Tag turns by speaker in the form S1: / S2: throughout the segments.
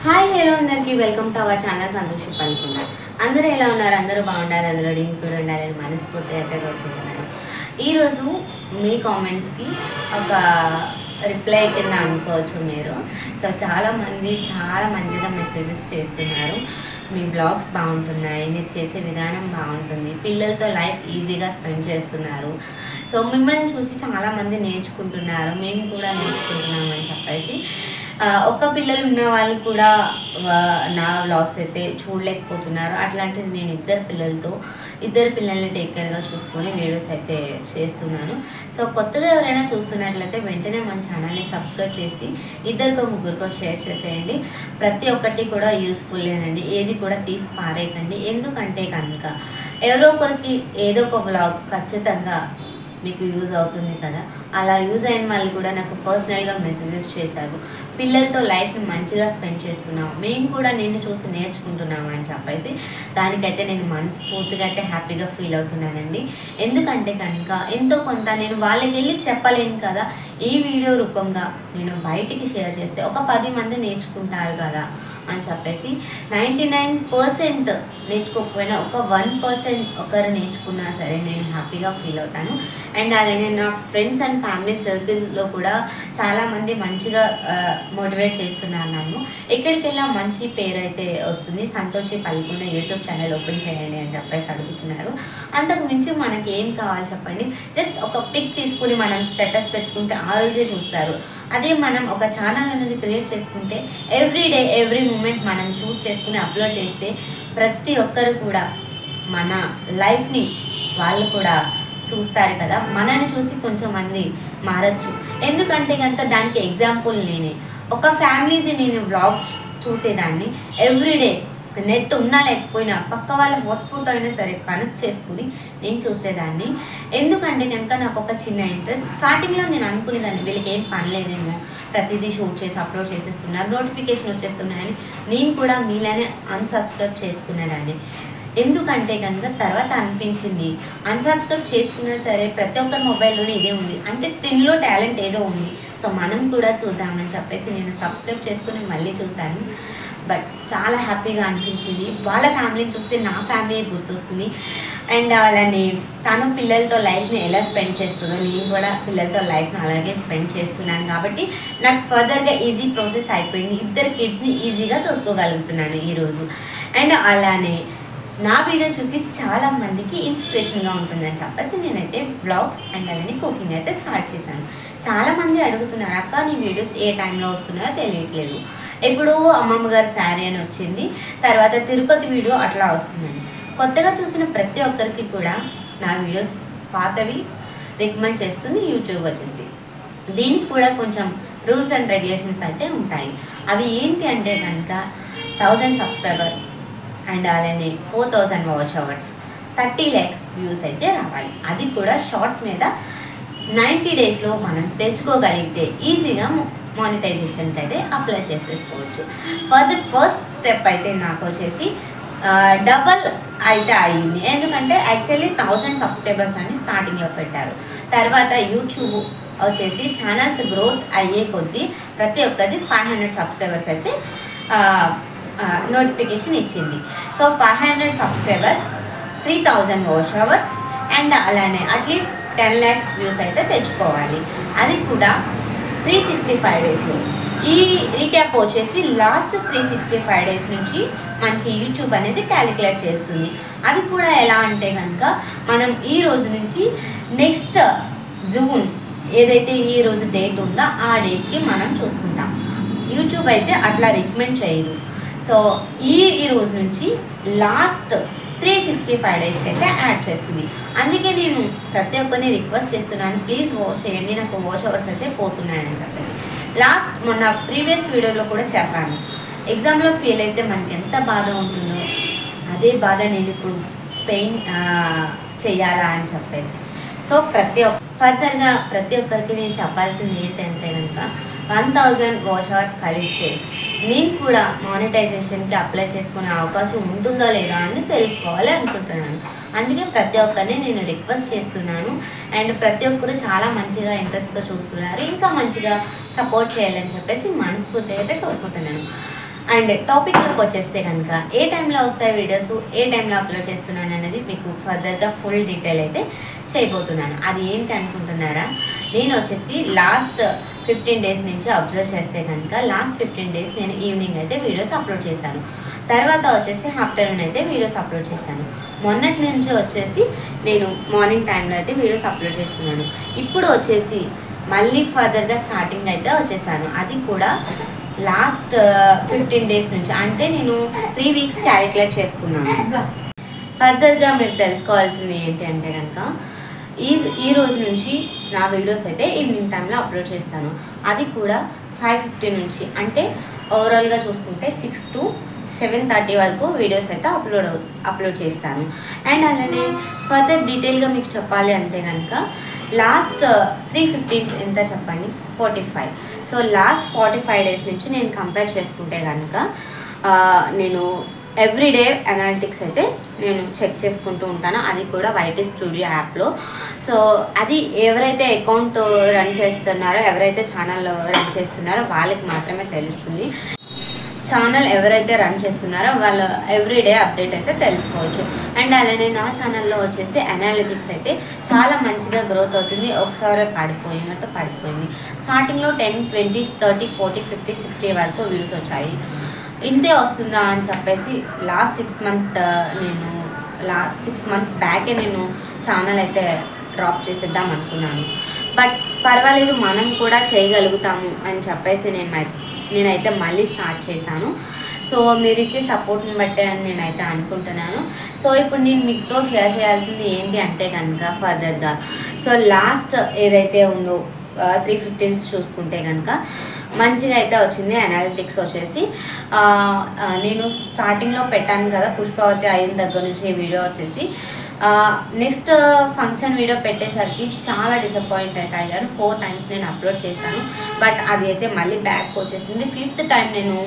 S1: Hi hello అందరికీ welcome to our channel Santoshi పలుకున్నా. అందరూ ఎలా ఉన్నారు? అందరూ బాగుండాలి, అందులో నేను కూడా ఉండాలని మనస్ఫూర్తిగా అయితే కోరుకుంటున్నాను. ఈరోజు మీ కామెంట్స్కి ఒక రిప్లై కింద అనుకోవచ్చు మీరు. సో చాలామంది చాలా మంచిగా మెసేజెస్ చేస్తున్నారు. మీ బ్లాగ్స్ బాగుంటున్నాయి, మీరు చేసే విధానం బాగుంటుంది, పిల్లలతో లైఫ్ ఈజీగా స్పెండ్ చేస్తున్నారు. సో మిమ్మల్ని చూసి చాలామంది నేర్చుకుంటున్నారు, మేము కూడా నేర్చుకుంటున్నాం అని చెప్పేసి ఒక్క పిల్లలు ఉన్న వాళ్ళు కూడా నా వ్లాగ్స్ అయితే చూడలేకపోతున్నారు. అట్లాంటిది నేను ఇద్దరు పిల్లల్ని టేక్ కేర్గా చూసుకొని వీడియోస్ అయితే చేస్తున్నాను. సో కొత్తగా ఎవరైనా చూస్తున్నట్లయితే వెంటనే మన ఛానల్ని సబ్స్క్రైబ్ చేసి ఇద్దరికో ముగ్గురికో షేర్ చేసేయండి. ప్రతి ఒక్కటి కూడా యూస్ఫుల్లేనండి, ఏది కూడా తీసి పారేయకండి. ఎందుకంటే కనుక ఎవరో ఒకరికి ఏదో ఒక వ్లాగ్ ఖచ్చితంగా మీకు యూజ్ అవుతుంది కదా. అలా యూజ్ అయిన వాళ్ళు కూడా నాకు పర్సనల్గా మెసేజెస్ చేశారు, పిల్లలతో లైఫ్ని మంచిగా స్పెండ్ చేస్తున్నాం, మేము కూడా నిన్ను చూసి నేర్చుకుంటున్నాము అని చెప్పేసి. దానికైతే నేను మనస్ఫూర్తిగా అయితే హ్యాపీగా ఫీల్ అవుతున్నానండి. ఎందుకంటే కనుక ఎంతో కొంత నేను వాళ్ళకి వెళ్ళి చెప్పలేను కదా, ఈ వీడియో రూపంగా నేను బయటికి షేర్ చేస్తే ఒక 10 మంది నేర్చుకుంటారు కదా అని చెప్పేసి 99% నేర్చుకోకపోయినా ఒక 1% ఒకరు నేర్చుకున్నా సరే నేను హ్యాపీగా ఫీల్ అవుతాను. అండ్ అలాగే నా ఫ్రెండ్స్ అండ్ ఫ్యామిలీ సర్కిల్లో కూడా చాలామంది మంచిగా మోటివేట్ చేస్తున్నారు నన్ను. ఎక్కడికి వెళ్ళా మంచి పేరు అయితే వస్తుంది, సంతోషి పలుకున్న యూట్యూబ్ ఛానల్ ఓపెన్ చేయండి అని చెప్పేసి అడుగుతున్నారు. అంతకు మించి మనకి ఏం కావాలి చెప్పండి? జస్ట్ ఒక పిక్ తీసుకుని మనం స్టేటస్ పెట్టుకుంటే ఆ రోజే చూస్తారు. అదే మనం ఒక ఛానల్ అనేది క్రియేట్ చేసుకుంటే ఎవ్రీడే ఎవ్రీ మూమెంట్ మనం షూట్ చేసుకుని అప్లోడ్ చేస్తే ప్రతి ఒక్కరు కూడా మన లైఫ్ని వాళ్ళు కూడా చూస్తారు కదా. మనల్ని చూసి కొంచెం మంది మారచ్చు. ఎందుకంటే కనుక దానికి ఎగ్జాంపుల్ నేనే. ఒక ఫ్యామిలీది నేను వ్లాగ్స్ చూసేదాన్ని, ఎవ్రీడే నెట్ ఉన్నా లేకపోయినా పక్క వాళ్ళ హాట్స్పాట్ అయినా సరే కనెక్ట్ చేసుకుని నేను చూసేదాన్ని. ఎందుకంటే కనుక నాకు ఒక చిన్న ఇంట్రెస్ట్. స్టార్టింగ్లో నేను అనుకునేదాన్ని వీళ్ళకి ఏం పని లేదేమో, ప్రతిదీ షూట్ చేసి అప్లోడ్ చేసేస్తున్నారు, నోటిఫికేషన్ వచ్చేస్తున్నాయని నేను కూడా మీలానే అన్సబ్స్క్రైబ్ చేసుకునేదాన్ని. ఎందుకంటే కనుక తర్వాత అనిపించింది అన్సబ్స్క్రైబ్ చేసుకున్నా సరే ప్రతి ఒక్కరి మొబైల్లోనే ఇదే ఉంది, అంటే తినలో టాలెంట్ ఏదో ఉంది, సో మనం కూడా చూద్దామని చెప్పేసి నేను సబ్స్క్రైబ్ చేసుకుని మళ్ళీ చూశాను. బట్ చాలా హ్యాపీగా అనిపించింది. వాళ్ళ ఫ్యామిలీని చూస్తే నా ఫ్యామిలీ గుర్తొస్తుంది. అండ్ అలానే తను పిల్లలతో లైఫ్ని ఎలా స్పెండ్ చేస్తుందో నేను కూడా పిల్లలతో లైఫ్ని అలాగే స్పెండ్ చేస్తున్నాను కాబట్టి నాకు ఫర్దర్గా ఈజీ ప్రాసెస్ అయిపోయింది. ఇద్దరు కిడ్స్ని ఈజీగా చూసుకోగలుగుతున్నాను ఈరోజు. అండ్ అలానే నా వీడియో చూసి చాలామందికి ఇన్స్పిరేషన్గా ఉంటుందని చెప్పేసి నేనైతే బ్లాగ్స్ అండ్ అలానే కుకింగ్ అయితే స్టార్ట్ చేశాను. చాలామంది అడుగుతున్నారు, అక్క నీ వీడియోస్ ఏ టైంలో వస్తున్నాయో తెలియట్లేదు. ఎప్పుడూ అమ్మమ్మ గారి శారీ అని వచ్చింది, తర్వాత తిరుపతి వీడియో అట్లా వస్తుందని. కొత్తగా చూసిన ప్రతి ఒక్కరికి కూడా నా వీడియోస్ పాతవి రికమెండ్ చేస్తుంది యూట్యూబ్ వచ్చేసి. దీనికి కూడా కొంచెం రూల్స్ అండ్ రెగ్యులేషన్స్ అయితే ఉంటాయి. అవి ఏంటి అంటే కనుక 1000 సబ్స్క్రైబర్ అండ్ అలానే 4000 వాచ్ అవర్స్, 30 lakhs వ్యూస్ అయితే రావాలి. అది కూడా షార్ట్స్ మీద 90 daysలో మనం తెచ్చుకోగలిగితే ఈజీగా మానిటైజేషన్కి అయితే అప్లై చేసేసుకోవచ్చు. ఫర్ ది ఫస్ట్ స్టెప్ అయితే నాకు వచ్చేసి డబల్ అయితే అయ్యింది. ఎందుకంటే యాక్చువల్లీ 1000 సబ్స్క్రైబర్స్ అని స్టార్టింగ్లో పెట్టారు. తర్వాత యూట్యూబ్ వచ్చేసి ఛానల్స్ గ్రోత్ అయ్యే కొద్దీ ప్రతి ఒక్కరిది 500 సబ్స్క్రైబర్స్ అయితే నోటిఫికేషన్ ఇచ్చింది. So 500 subscribers, 3000 watch hours and అలానే అట్లీస్ట్ 10 lakhs వ్యూస్ అయితే తెచ్చుకోవాలి. అది కూడా 365 daysలో. ఈ రీక్యాప్ వచ్చేసి లాస్ట్ 365 days నుంచి మనకి యూట్యూబ్ అనేది క్యాలిక్యులేట్ చేస్తుంది. అది కూడా ఎలా అంటే కనుక మనం ఈ రోజు నుంచి నెక్స్ట్ జూన్ ఏదైతే ఈ రోజు డేట్ ఉందో ఆ డేట్కి మనం చూసుకుంటాం. యూట్యూబ్ అయితే అట్లా రికమెండ్ చేయదు. సో ఈ రోజు నుంచి లాస్ట్ 365 daysకి అయితే యాడ్ చేస్తుంది. అందుకే నేను ప్రతి ఒక్కరిని రిక్వెస్ట్ చేస్తున్నాను, ప్లీజ్ వాచ్ చేయండి, నాకు వాచ్ అవర్స్ అయితే పోతున్నాయని చెప్పేసి. మొన్న ప్రీవియస్ వీడియోలో కూడా చెప్పాను, ఎగ్జామ్లో ఫెయిల్ అయితే మనకి ఎంత బాధ ఉంటుందో అదే బాధ నేను ఇప్పుడు పెయిన్ చేయాలా అని చెప్పేసి. సో ఫర్దర్గా ప్రతి ఒక్కరికి నేను చెప్పాల్సింది ఏంటంటే కనుక 1000 వాచ్ అవర్స్ కలిస్తే నేను కూడా మానిటైజేషన్కి అప్లై చేసుకునే అవకాశం ఉంటుందో లేదా అని తెలుసుకోవాలి అనుకుంటున్నాను. అందుకే ప్రతి ఒక్కరిని నేను రిక్వెస్ట్ చేస్తున్నాను. అండ్ ప్రతి ఒక్కరు చాలా మంచిగా ఇంట్రెస్ట్తో చూస్తున్నారు, ఇంకా మంచిగా సపోర్ట్ చేయాలని చెప్పేసి మనస్ఫూర్తిగా అయితే కోరుకుంటున్నాను. అండ్ టాపిక్లోకి వచ్చేస్తే కనుక ఏ టైంలో వస్తాయి వీడియోస్, ఏ టైంలో అప్లోడ్ చేస్తున్నాను అనేది మీకు ఫర్దర్గా ఫుల్ డీటెయిల్ అయితే చేయబోతున్నాను. అది ఏంటి అనుకుంటున్నారా? నేను వచ్చేసి లాస్ట్ 15 డేస్ నుంచి అబ్జర్వ్ చేస్తే కనుక లాస్ట్ 15 డేస్ నేను ఈవినింగ్ అయితే వీడియోస్ అప్లోడ్ చేశాను. తర్వాత వచ్చేసి ఆఫ్టర్నూన్ అయితే వీడియోస్ అప్లోడ్ చేశాను. మొన్నటి నుంచి వచ్చేసి నేను మార్నింగ్ టైంలో అయితే వీడియోస్ అప్లోడ్ చేస్తున్నాను. ఇప్పుడు వచ్చేసి మళ్ళీ ఫర్దర్గా స్టార్టింగ్ అయితే వచ్చేసాను. అది కూడా లాస్ట్ 15 డేస్ నుంచి, అంటే నేను 3 వీక్స్ క్యాలిక్యులేట్ చేసుకున్నాను. ఫర్దర్గా మీరు తెలుసుకోవాల్సింది ఏంటి అంటే కనుక ఈ రోజు నుంచి నా వీడియోస్ అయితే ఈవినింగ్ టైంలో అప్లోడ్ చేస్తాను. అది కూడా 5:50 నుంచి, అంటే ఓవరాల్గా చూసుకుంటే 6 to 7:30 వరకు వీడియోస్ అయితే అప్లోడ్ చేస్తాను. అండ్ అలానే ఫర్దర్ డీటెయిల్గా మీకు చెప్పాలి అంటే కనుక లాస్ట్ 315 ఎంత చెప్పండి, 45. సో లాస్ట్ 45 డేస్ నుంచి నేను కంపేర్ చేసుకుంటే కనుక నేను ఎవ్రీడే అనాలిటిక్స్ అయితే నేను చెక్ చేసుకుంటూ ఉంటాను. అది కూడా వైటీ స్టూడియో యాప్లో. సో అది ఎవరైతే అకౌంట్ రన్ చేస్తున్నారో, ఎవరైతే ఛానల్ రన్ చేస్తున్నారో వాళ్ళకి మాత్రమే తెలుస్తుంది. ఛానల్ ఎవరైతే రన్ చేస్తున్నారో వాళ్ళు ఎవ్రీడే అప్డేట్ అయితే తెలుసుకోవచ్చు. అండ్ అలానే నా ఛానల్లో వచ్చేసి అనాలిటిక్స్ అయితే చాలా మంచిగా గ్రోత్ అవుతుంది. ఒకసారి పడిపోయింది. స్టార్టింగ్లో 10, 20, 30, 40, 50, 60 వరకు వ్యూస్ వచ్చాయి. ఇంతే వస్తుందా అని చెప్పేసి లాస్ట్ 6 మంత్ బ్యాకే నేను ఛానల్ అయితే డ్రాప్ చేసేద్దాం అనుకున్నాను. బట్ పర్వాలేదు, మనం కూడా చేయగలుగుతాము అని చెప్పేసి నేనైతే మళ్ళీ స్టార్ట్ చేశాను. సో మీరు ఇచ్చే సపోర్ట్ని బట్టే అని నేనైతే అనుకుంటున్నాను. సో ఇప్పుడు నేను మీతో షేర్ చేయాల్సింది ఏంటి అంటే కనుక ఫర్దర్గా సో లాస్ట్ ఏదైతే ఉందో 315 చూసుకుంటే కనుక మంచిగా అయితే వచ్చింది. అనాలిటిక్స్ వచ్చేసి నేను స్టార్టింగ్లో పెట్టాను కదా, పుష్పవతి అయిన దగ్గర నుంచి వీడియో వచ్చేసి నెక్స్ట్ ఫంక్షన్ వీడియో పెట్టేసరికి చాలా డిసప్పాయింట్ అయితే అయ్యాను. 4 times నేను అప్లోడ్ చేశాను. బట్ అది అయితే మళ్ళీ బ్యాక్ వచ్చేసింది. 5th టైం నేను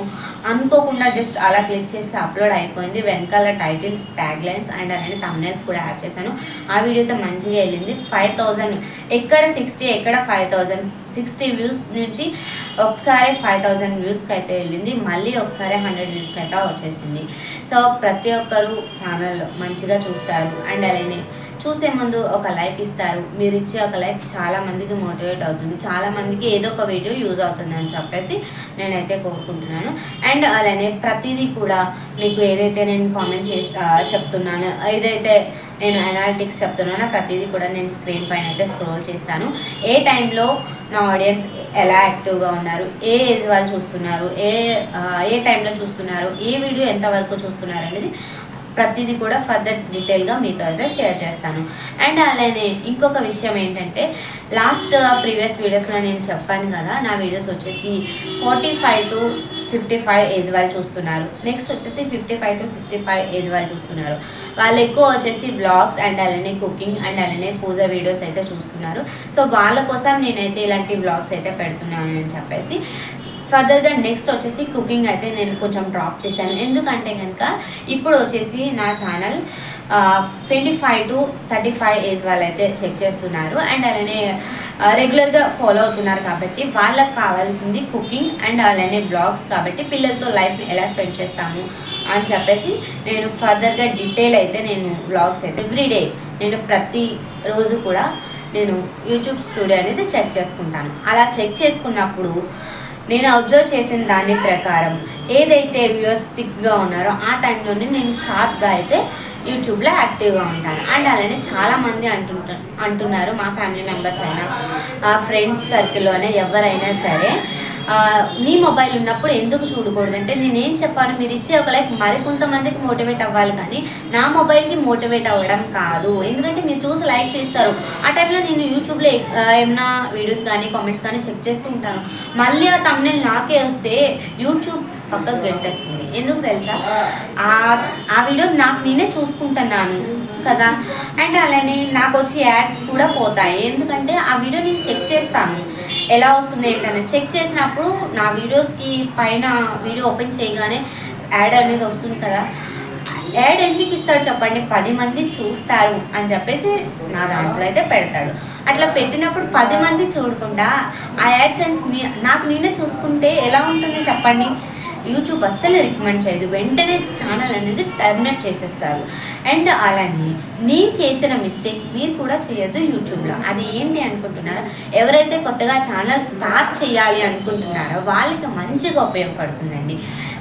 S1: అనుకోకుండా జస్ట్ అలా క్లిక్ చేస్తే అప్లోడ్ అయిపోయింది. వెనకాల టైటిల్స్, ట్యాగ్ లైన్స్ అండ్ అలానే థంబ్నెయిల్స్ కూడా యాడ్ చేశాను. ఆ వీడియో అయితే మంచిగా వెళ్ళింది. 5000 ఎక్కడ 60 ఎక్కడ 5000, 60 వ్యూస్ నుంచి ఒకసారి 5000 వ్యూస్కి అయితే వెళ్ళింది. మళ్ళీ ఒకసారి 100 వ్యూస్కి అయితే వచ్చేసింది. సో ప్రతి ఒక్కరు ఛానల్ మంచిగా చూస్తారు అండ్ అలానే చూసే ముందు ఒక లైక్ ఇస్తారు. మీరు ఇచ్చే ఒక లైక్ చాలా మందికి మోటివేట్ అవుతుంది, చాలా మందికి ఏదో ఒక వీడియో యూజ్ అవుతుంది అని చెప్పేసి నేనైతే కోరుకుంటున్నాను. అండ్ అలానే ప్రతిదీ కూడా మీకు ఏదైతే నేను కామెంట్ చెప్తున్నానో, ఏదైతే నేను అనాలిటిక్స్ చెప్తున్నానో ప్రతిదీ కూడా నేను స్క్రీన్ పైన అయితే స్క్రోల్ చేస్తాను. ఏ టైంలో నా ఆడియన్స్ ఎలా యాక్టివ్గా ఉన్నారు, ఏ ఏజ్ వాళ్ళు చూస్తున్నారు, ఏ టైంలో చూస్తున్నారు, ఏ వీడియో ఎంతవరకు చూస్తున్నారు అనేది ప్రతిదీ కూడా ఫర్దర్ డీటెయిల్గా మీతో అయితే షేర్ చేస్తాను. అండ్ అలానే ఇంకొక విషయం ఏంటంటే లాస్ట్ ప్రీవియస్ వీడియోస్లో నేను చెప్పాను కదా, నా వీడియోస్ వచ్చేసి 45 to 55 ఏజ్ వాళ్ళు చూస్తున్నారు. నెక్స్ట్ వచ్చేసి 55 to 65 ఏజ్ వాళ్ళు చూస్తున్నారు. వాళ్ళు ఎక్కువ వచ్చేసి బ్లాగ్స్ అండ్ అలానే కుకింగ్ అండ్ అలానే పూజ వీడియోస్ అయితే చూస్తున్నారు. సో వాళ్ళ కోసం నేనైతే ఇలాంటి బ్లాగ్స్ అయితే పెడుతున్నాను అని చెప్పేసి ఫర్దర్గా నెక్స్ట్ వచ్చేసి కుకింగ్ అయితే నేను కొంచెం డ్రాప్ చేశాను. ఎందుకంటే కనుక ఇప్పుడు వచ్చేసి నా ఛానల్ 25 to 35 ఏజ్ వాళ్ళు అయితే చెక్ చేస్తున్నారు అండ్ అలానే రెగ్యులర్గా ఫాలో అవుతున్నారు. కాబట్టి వాళ్ళకి కావాల్సింది కుకింగ్ అండ్ అలానే బ్లాగ్స్. కాబట్టి పిల్లలతో లైఫ్ని ఎలా స్పెండ్ చేస్తాము అని చెప్పేసి నేను ఫర్దర్గా డీటెయిల్ అయితే నేను బ్లాగ్స్ అయితే ఎవ్రీడే నేను ప్రతిరోజు కూడా నేను యూట్యూబ్ స్టూడియో అనేది చెక్ చేసుకుంటాను. అలా చెక్ చేసుకున్నప్పుడు నేను అబ్జర్వ్ చేసిన దాని ప్రకారం ఏదైతే వ్యూవర్స్ థిక్గా ఉన్నారో ఆ టైంలోనే నేను షార్ప్గా అయితే యూట్యూబ్లో యాక్టివ్గా ఉంటాను. అండ్ అలానే చాలామంది అంటున్నారు, మా ఫ్యామిలీ మెంబర్స్ అయినా ఫ్రెండ్స్ సర్కిల్లోనే ఎవరైనా సరే నీ మొబైల్ ఉన్నప్పుడు ఎందుకు చూడకూడదంటే నేనేం చెప్పాను, మీరు ఇచ్చే ఒక లైక్ మరికొంతమందికి మోటివేట్ అవ్వాలి కానీ నా మొబైల్కి మోటివేట్ అవ్వడం కాదు. ఎందుకంటే మీరు చూసి లైక్ చేస్తారు. ఆ టైంలో నేను యూట్యూబ్లో ఏమైనా వీడియోస్ కానీ కామెంట్స్ కానీ చెక్ చేస్తూ ఉంటాను. మళ్ళీ ఆ థంబ్నెయిల్ నాకే వస్తే యూట్యూబ్ పక్కకు గెంటేస్తుంది. ఎందుకు తెలుసా, ఆ వీడియో నాకు నేనే చూసుకుంటున్నాను కదా. అండ్ అలానే నాకు వచ్చి యాడ్స్ కూడా పోతాయి. ఎందుకంటే ఆ వీడియో నేను చెక్ చేస్తాను ఎలా వస్తుంది ఏంటనే. చెక్ చేసినప్పుడు నా వీడియోస్కి పైన వీడియో ఓపెన్ చేయగానే యాడ్ అనేది వస్తుంది కదా. యాడ్ ఎందుకు ఇస్తాడు చెప్పండి, 10 మంది చూస్తారు అని చెప్పేసి నా దాంట్లో అయితే పెడతాడు. అట్లా పెట్టినప్పుడు 10 మంది చూడకుండా ఆ యాడ్ సెన్స్ నాకు నేనే చూసుకుంటే ఎలా ఉంటుంది చెప్పండి. యూట్యూబ్ అస్సలు రికమెండ్ చేయదు, వెంటనే ఛానల్ అనేది టర్మినేట్ చేసేస్తారు. అండ్ అలానే నేను చేసిన మిస్టేక్ మీరు కూడా చేయొద్దు యూట్యూబ్లో. అది ఏంటి అనుకుంటున్నారా? ఎవరైతే కొత్తగా ఛానల్ స్టార్ట్ చేయాలి అనుకుంటున్నారో వాళ్ళకి మంచిగా ఉపయోగపడుతుందండి.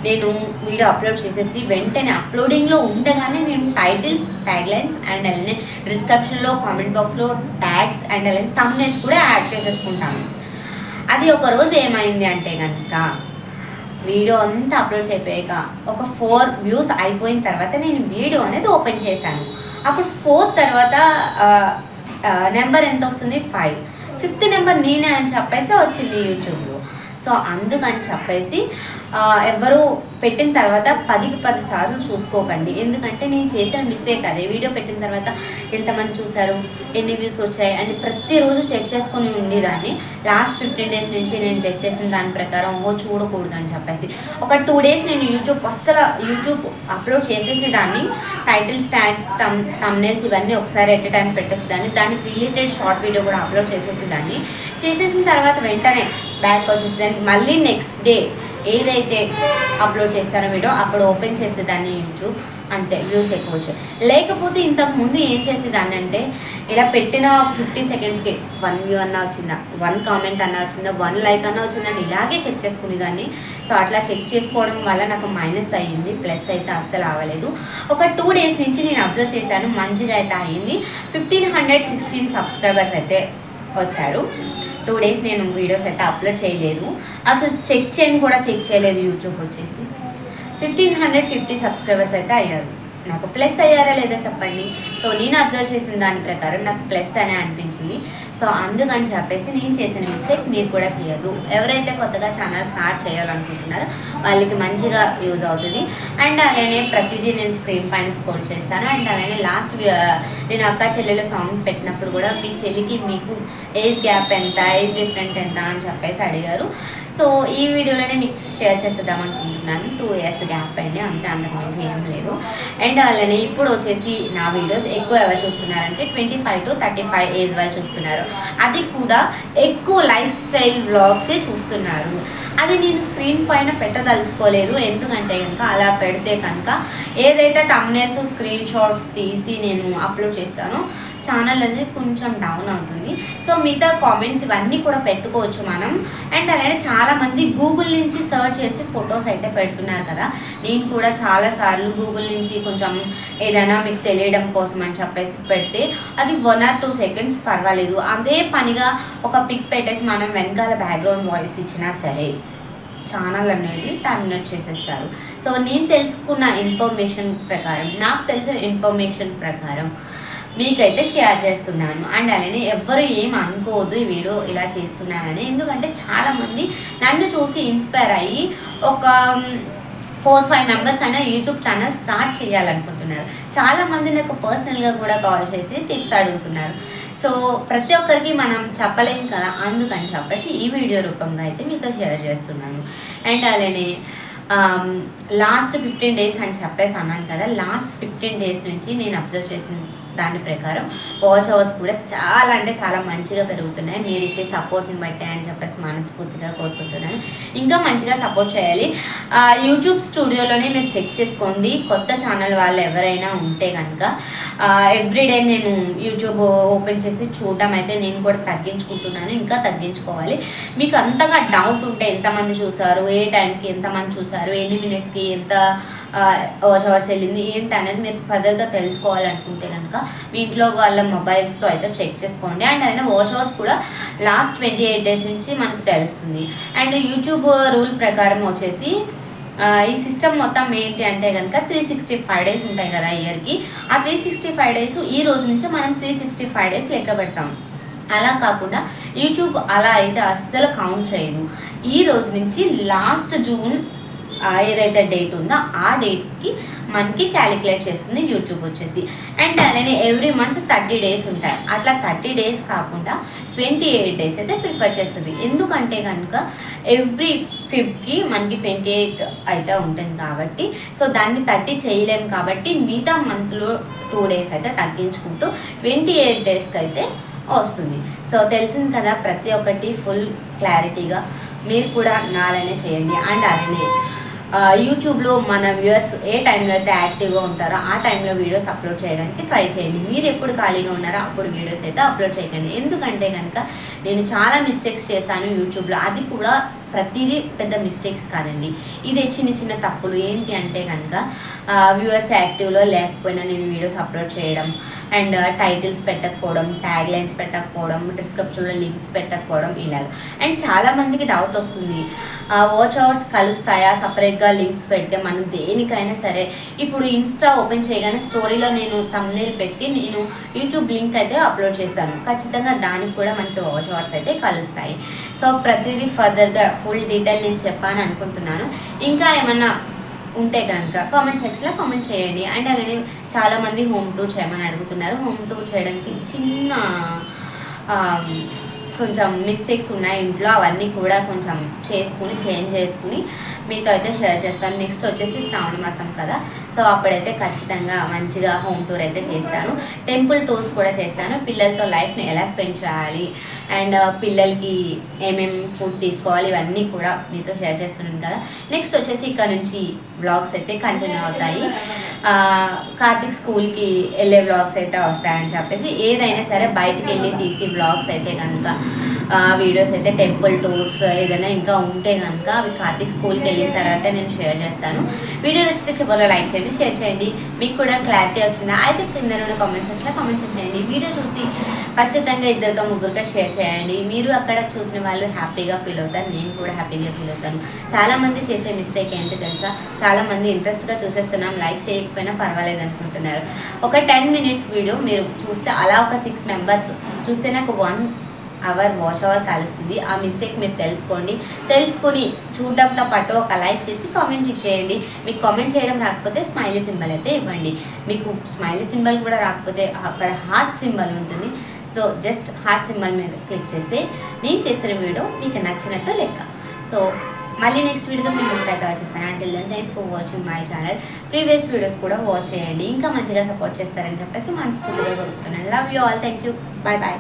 S1: నేను వీడియో అప్లోడ్ చేసేసి వెంటనే అప్లోడింగ్లో ఉండగానే నేను టైటిల్స్, ట్యాగ్లైన్స్ అండ్ అలానే డిస్క్రిప్షన్లో, కామెంట్ బాక్స్లో ట్యాగ్స్ అండ్ అలానే థంబ్నెయిల్స్ కూడా యాడ్ చేసేసుకుంటాను. అది ఒక రోజు ఏమైంది అంటే కనుక వీడియో అంతా అప్లోడ్ అయిపోయాక ఒక 4 వ్యూస్ అయిపోయిన తర్వాత నేను వీడియో అనేది ఓపెన్ చేశాను. అప్పుడు 4 తర్వాత నెంబర్ ఎంత వస్తుంది? 5. 5th నెంబర్ నేనే అని చెప్పేసి వచ్చింది యూట్యూబ్లో. సో అందుకని చెప్పేసి ఎవరు పెట్టిన తర్వాత 10కి 10 సార్లు చూసుకోకండి. ఎందుకంటే నేను చేసిన మిస్టేక్ అదే. వీడియో పెట్టిన తర్వాత ఎంతమంది చూశారు, ఎన్ని వ్యూస్ వచ్చాయి అని ప్రతిరోజు చెక్ చేసుకొని ఉండేదాన్ని. లాస్ట్ 15 డేస్ నుంచి నేను చెక్ చేసిన దాని ప్రకారం చూడకూడదు అని చెప్పేసి ఒక 2 డేస్ నేను యూట్యూబ్ అప్లోడ్ చేసేసేదాన్ని. టైటిల్స్, ట్యాగ్స్, థంబ్నెయిల్స్ ఇవన్నీ ఒకసారి ఎట్ ఎ టైం పెట్టేసేదాన్ని. దానికి రిలేటెడ్ షార్ట్ వీడియో కూడా అప్లోడ్ చేసేసేదాన్ని. చేసేసిన తర్వాత వెంటనే బ్యాక్ వచ్చేసేదాన్ని. మళ్ళీ నెక్స్ట్ డే ఏదైతే అప్లోడ్ చేస్తానో వీడియో అప్పుడు ఓపెన్ చేసేదాన్ని యూట్యూబ్. అంతే, వ్యూస్ ఎక్కువ వచ్చాయి. లేకపోతే ఇంతకుముందు ఏం చేసేదాన్ని అంటే ఇలా పెట్టిన 50 సెకండ్స్కి 1 వ్యూ అన్నా వచ్చిందా, 1 కామెంట్ అన్నా వచ్చిందా, 1 లైక్ అన్నా వచ్చిందని ఇలాగే చెక్ చేసుకునేదాన్ని. సో అట్లా చెక్ చేసుకోవడం వల్ల నాకు మైనస్ అయ్యింది, ప్లస్ అయితే అస్సలు అవ్వలేదు. ఒక 2 డేస్ నుంచి నేను అబ్జర్వ్ చేశాను, మంచిగా అయితే అయ్యింది. 1516 సబ్స్క్రైబర్స్ అయితే వచ్చారు. 2 డేస్ నేను వీడియోస్ అయితే అప్లోడ్ చేయలేదు, అసలు చెక్ చేయలేదు. యూట్యూబ్ వచ్చేసి 1550 సబ్స్క్రైబర్స్ అయితే అయ్యారు. నాకు ప్లస్ అయ్యారా లేదా చెప్పండి. సో నేను అబ్జర్వ్ చేసిన దాని ప్రకారం నాకు ప్లస్ అనే అనిపించింది. సో అందుకని చెప్పేసి నేను చేసిన మిస్టేక్ మీరు కూడా చేయొద్దు. ఎవరైతే కొత్తగా ఛానల్ స్టార్ట్ చేయాలనుకుంటున్నారో వాళ్ళకి మంచిగా యూజ్ అవుతుంది. అండ్ అలానే ప్రతిదీ నేను స్క్రీన్ పైన స్క్రోల్ చేస్తాను. అండ్ అలానే లాస్ట్ నేను అక్క చెల్లెల సాంగ్ పెట్టినప్పుడు కూడా మీ చెల్లికి మీకు ఏజ్ గ్యాప్ ఎంత, ఏజ్ డిఫరెంట్ ఎంత అని చెప్పేసి అడిగారు. సో ఈ వీడియోలోనే మీకు షేర్ చేసేద్దాం అనుకుంటున్నాను. 2 ఇయర్స్ గ్యాప్ అండి, అంతే, అంతకుమించి ఏం లేదు. అండ్ అలానే ఇప్పుడు వచ్చేసి నా వీడియోస్ ఎక్కువ ఎవరు చూస్తున్నారంటే 25 to 35 ఏజ్ వాళ్ళు చూస్తున్నారు. అది కూడా ఎక్కువ లైఫ్ స్టైల్ వ్లాగ్సే చూస్తున్నారు. అది నేను స్క్రీన్ పైన పెట్టదలుచుకోలేదు. ఎందుకంటే కనుక అలా పెడితే కనుక ఏదైతే థంబ్నెయిల్స్, స్క్రీన్ షాట్స్ తీసి నేను అప్లోడ్ చేస్తానో ఛానల్ అనేది కొంచెం డౌన్ అవుతుంది. సో మిగతా కామెంట్స్ ఇవన్నీ కూడా పెట్టుకోవచ్చు మనం. అండ్ అలానే చాలామంది గూగుల్ నుంచి సర్చ్ చేసి ఫొటోస్ అయితే పెడుతున్నారు కదా. నేను కూడా చాలాసార్లు గూగుల్ నుంచి కొంచెం ఏదైనా మీకు తెలియడం కోసం అని చెప్పేసి పెడితే అది 1 or 2 సెకండ్స్ పర్వాలేదు. అదే పనిగా ఒక పిక్ పెట్టేసి మనం వెనకాల బ్యాక్గ్రౌండ్ వాయిస్ ఇచ్చినా సరే ఛానల్ అనేది టర్మినేట్ చేసేస్తారు. సో నేను తెలుసుకున్న ఇన్ఫర్మేషన్ ప్రకారం, నాకు తెలిసిన ఇన్ఫర్మేషన్ ప్రకారం మీకైతే షేర్ చేస్తున్నాను. అండ్ అలానే ఎవ్వరు ఏం అనుకోవద్దు ఈ వీడియో ఇలా చేస్తున్నానని. ఎందుకంటే చాలామంది నన్ను చూసి ఇన్స్పైర్ అయ్యి ఒక 4-5 మెంబర్స్ అయినా యూట్యూబ్ ఛానల్ స్టార్ట్ చేయాలనుకుంటున్నారు. చాలామంది నాకు పర్సనల్గా కూడా కాల్ చేసి టిప్స్ అడుగుతున్నారు. సో ప్రతి ఒక్కరికి మనం చెప్పలేము కదా, అందుకని చెప్పేసి ఈ వీడియో రూపంగా అయితే మీతో షేర్ చేస్తున్నాను. అండ్ అలానే లాస్ట్ 15 డేస్ అని చెప్పేసి అన్నాను కదా. లాస్ట్ 15 డేస్ నుంచి నేను అబ్జర్వ్ చేసిన దాని ప్రకారం వాచ్ అవర్స్ కూడా చాలా అంటే చాలా మంచిగా పెరుగుతున్నాయి. మీరు ఇచ్చే సపోర్ట్ని బట్టి అని చెప్పేసి మనస్ఫూర్తిగా కోరుకుంటున్నాను. ఇంకా మంచిగా సపోర్ట్ చేయాలి. యూట్యూబ్ స్టూడియోలోనే మీరు చెక్ చేసుకోండి. కొత్త ఛానల్ వాళ్ళు ఎవరైనా ఉంటే కనుక ఎవ్రీడే నేను యూట్యూబ్ ఓపెన్ చేసి చూడడం అయితే నేను కూడా తగ్గించుకుంటున్నాను. ఇంకా తగ్గించుకోవాలి. మీకు అంతగా డౌట్ ఉంటే ఎంతమంది చూసారు, ఏ టైంకి ఎంతమంది చూసారు, ఎన్ని మినిట్స్కి ఎంత వాచ్ అవర్స్ వెళ్ళింది ఏంటి అనేది మీరు ఫర్దర్గా తెలుసుకోవాలనుకుంటే కనుక మీ ఇంట్లో వాళ్ళ మొబైల్స్తో అయితే చెక్ చేసుకోండి. అండ్ అయినా వాచ్ అవర్స్ కూడా లాస్ట్ 28 డేస్ నుంచి మనకు తెలుస్తుంది. అండ్ యూట్యూబ్ రూల్ ప్రకారం వచ్చేసి ఈ సిస్టమ్ మొత్తం ఏంటి అంటే కనుక 365 డేస్ ఉంటాయి కదా ఇయర్కి. ఆ 365 డేస్ ఈ రోజు నుంచి మనం 365 డేస్ లెక్క పెడతాం. అలా కాకుండా యూట్యూబ్ అలా అయితే అస్సలు కౌంట్ చేయదు. ఈ రోజు నుంచి లాస్ట్ జూన్ ఏదైతే డేట్ ఉందో ఆ డేట్కి మనకి క్యాలిక్యులేట్ చేస్తుంది యూట్యూబ్ వచ్చేసి. అండ్ అలానే ఎవ్రీ మంత్ 30 డేస్ ఉంటాయి. అట్లా 30 డేస్ కాకుండా 28 డేస్ అయితే ప్రిఫర్ చేస్తుంది. ఎందుకంటే కనుక ఎవ్రీ 5కి మనకి 28 అయితే ఉంటుంది కాబట్టి సో దాన్ని 30 చేయలేము కాబట్టి మిగతా మంత్లో 2 డేస్ అయితే తగ్గించుకుంటూ 28 డేస్కి అయితే వస్తుంది. సో తెలిసింది కదా, ప్రతి ఒక్కటి ఫుల్ క్లారిటీగా మీరు కూడా నాలనే చేయండి. అండ్ అలానే యూట్యూబ్లో మన వ్యూవర్స్ ఏ టైంలో అయితే యాక్టివ్గా ఉంటారో ఆ టైంలో వీడియోస్ అప్లోడ్ చేయడానికి ట్రై చేయండి. మీరు ఎప్పుడు ఖాళీగా ఉన్నారో అప్పుడు వీడియోస్ అయితే అప్లోడ్ చేయకండి. ఎందుకంటే కనుక నేను చాలా మిస్టేక్స్ చేశాను యూట్యూబ్లో. అది కూడా ప్రతిదీ పెద్ద మిస్టేక్స్ కాదండి, ఇదే చిన్న చిన్న తప్పులు. ఏంటి అంటే కనుక వ్యూవర్స్ యాక్టివ్లో లేకపోయినా నేను వీడియోస్ అప్లోడ్ చేయడం, అండ్ టైటిల్స్ పెట్టకపోవడం, ట్యాగ్ లైన్స్ పెట్టకపోవడం, డిస్క్రిప్షన్లో లింక్స్ పెట్టకపోవడం ఇలాగ. అండ్ చాలామందికి డౌట్ వస్తుంది, వాచ్ అవర్స్ కలుస్తాయా సపరేట్గా లింక్స్ పెడితే మనం దేనికైనా సరే. ఇప్పుడు ఇన్స్టా ఓపెన్ చేయగానే స్టోరీలో నేను థంబ్నెయిల్ పెట్టి నేను యూట్యూబ్ లింక్ అయితే అప్లోడ్ చేస్తాను, ఖచ్చితంగా దానికి కూడా మనకి వాచ్ అవర్స్ అయితే కలుస్తాయి. సో ప్రతిదీ ఫర్దర్గా ఫుల్ డీటెయిల్ నేను చెప్పాను అనుకుంటున్నాను. ఇంకా ఏమన్నా ఉంటే కనుక కామెంట్ సెక్షన్లో కామెంట్ చేయండి. అండ్ అలానే చాలామంది హోమ్ టూర్ చేయమని అడుగుతున్నారు. హోమ్ టూర్ చేయడానికి చిన్న కొంచెం మిస్టేక్స్ ఉన్నాయి ఇంట్లో, అవన్నీ కూడా కొంచెం చేంజ్ చేసుకుని మీతో అయితే షేర్ చేస్తాను. నెక్స్ట్ వచ్చేసి శ్రావణ మాసం కదా, సో అప్పుడైతే ఖచ్చితంగా మంచిగా హోమ్ టూర్ అయితే చేస్తాను. టెంపుల్ టూర్స్ కూడా చేస్తాను. పిల్లలతో లైఫ్ని ఎలా స్పెండ్ చేయాలి అండ్ పిల్లలకి ఏమేమి ఫుడ్ తీసుకోవాలి ఇవన్నీ కూడా మీతో షేర్ చేస్తున్నాను కదా. నెక్స్ట్ వచ్చేసి ఇక్కడ నుంచి వ్లాగ్స్ అయితే కంటిన్యూ అవుతాయి. కార్తిక్ స్కూల్కి వెళ్ళే వ్లాగ్స్ అయితే వస్తాయని చెప్పేసి ఏదైనా సరే బయటికి వెళ్ళి తీసి వ్లాగ్స్ అయితే కనుక వీడియోస్ అయితే టెంపుల్ టూర్స్ ఏదైనా ఇంకా ఉంటే కనుక అవి కార్తిక్ స్కూల్కి వెళ్ళిన తర్వాత నేను షేర్ చేస్తాను. వీడియో నచ్చితే చివరిలో లైక్ చేయండి, షేర్ చేయండి. మీకు కూడా క్లారిటీ వచ్చిందా అయితే కింద నుండి కామెంట్ సెక్షన్లో కామెంట్ చేసేయండి. వీడియో చూసి ఖచ్చితంగా ఇద్దరిగా ముగ్గురుగా షేర్ చేయండి. మీరు అక్కడ చూసిన వాళ్ళు హ్యాపీగా ఫీల్ అవుతారు, నేను కూడా హ్యాపీగా ఫీల్ అవుతాను. చాలామంది చేసే మిస్టేక్ ఏంటి తెలుసా, చాలామంది ఇంట్రెస్ట్గా చూసేస్తున్నాం, లైక్ చేయకపోయినా పర్వాలేదు అనుకుంటున్నారు. ఒక 10 minutes వీడియో మీరు చూస్తే అలా ఒక 6 members చూస్తే నాకు 1 hour వాచ్ అవర్ కలుస్తుంది. ఆ మిస్టేక్ మీరు తెలుసుకొని చూడడంతో పాటు ఒక లైక్ చేసి కామెంట్ ఇచ్చేయండి. మీకు కామెంట్ చేయడం రాకపోతే స్మైలీ సింబల్ అయితే ఇవ్వండి. మీకు స్మైలీ సింబల్ కూడా రాకపోతే అక్కడ హార్ట్ సింబల్ ఉంటుంది, సో జస్ట్ హార్ట్ సింబల్ మీద క్లిక్ చేస్తే నేను చేసిన వీడియో మీకు నచ్చినట్టు లెక్క. సో మళ్ళీ నెక్స్ట్ వీడియోతో మీరు ముందుకైతే వచ్చేస్తాను. Until then thanks for watching my channel. Previous videos కూడా వాచ్ చేయండి, ఇంకా మంచిగా సపోర్ట్ చేస్తారని చెప్పేసి మనస్ఫూర్తిగా కోరుకుంటున్నాను. Love you all, thank you, bye bye.